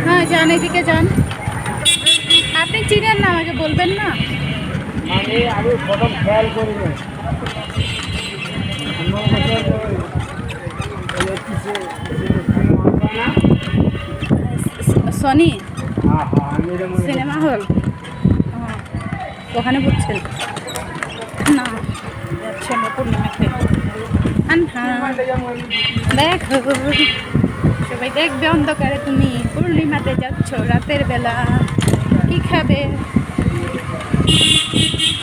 হ্যাঁ যান, এদিকে যান। আপনি চিনেন না, আমাকে বলবেন না। মানে আমি প্রথম খেয়াল করিনি। সনি হ্যাঁ হ্যাঁ আমি এটা মনে সিনেমা হল, ওখানে বুঝছেন না? যাচ্ছি আমরা পূর্ণিমাতে। দেখো সবাই দেখবে অন্ধকারে, তুমি পূর্ণিমাতে যাচ্ছ রাতের বেলা। কি খাবে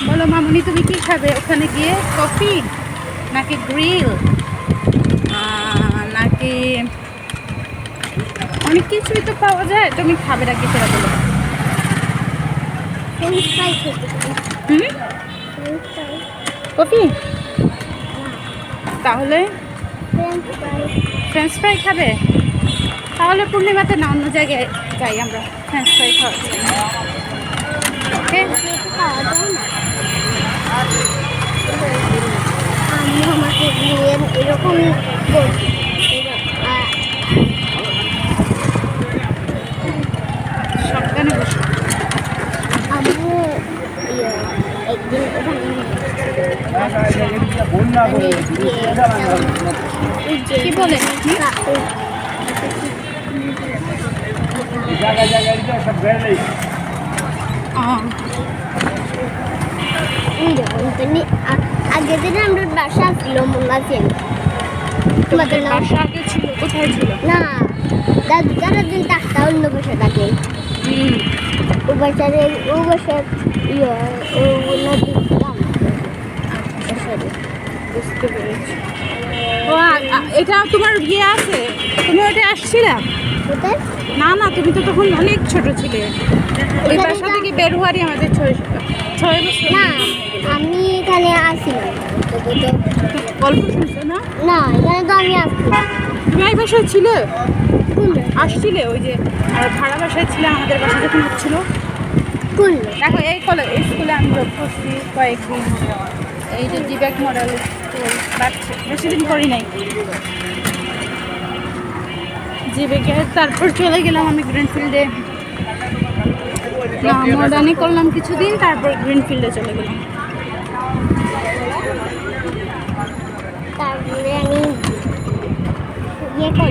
বলো মামুনি, তুমি কি খাবে ওখানে গিয়ে? কফি নাকি গ্রিল নাকি অনেক কিছুই তো পাওয়া যায়। তুমি খাবে নাকি সেটা বলো। কফি তাহলে ফ্রেঞ্চ ফ্রাই খাবে? তাহলে পূর্ণিমাতে না অন্য জায়গায় যাই আমরা ফ্রেঞ্চ ফ্রাই খাওয়ার জন্য। ওকে, আম্মু আমাকে এরকম সাবধানে বসো। আম্মু একদিন বন্যা করে কি বলে? জায়গায় জায়গায় সব বেড়ে আগের দিন আমরা বাসা ছিল মনে আছে? তোমাদের বাসা আগে ছিল? কোথায় ছিল? না, দাদু যারা দিন থাকতা অন্য বাসা থাকে, ও বাসার ও নদী বুঝতে পেরেছি। ও এটা তোমার ইয়ে আছে, তুমি ওটা আসছিলা? কোথায়? না না, তুমি তো তখন অনেক ছোট ছিলে। ওই বাসা থেকে বের হওয়ারই আমাদের 6 বছর। না, আমি এখানে আসিনি। গল্প শুনছো না? না, এখানে তো আমি আসছিলাম। তুমি এই বাসায় ছিলে? আসছিলে ওই যে ভাড়া বাসায় ছিলে আমাদের বাসা যখন হচ্ছিল। দেখো এই এই স্কুলে আমি জব করছি কয়েকদিন। এই যে ডিবেক মডেল স্কুল, বাট বেশি দিন করি নাই জিবেকে। তারপর চলে গেলাম আমি গ্রিনফিল্ডে, না মডার্নে করলাম কিছুদিন, তারপর গ্রিনফিল্ডে চলে গেলাম। তারপরে আমি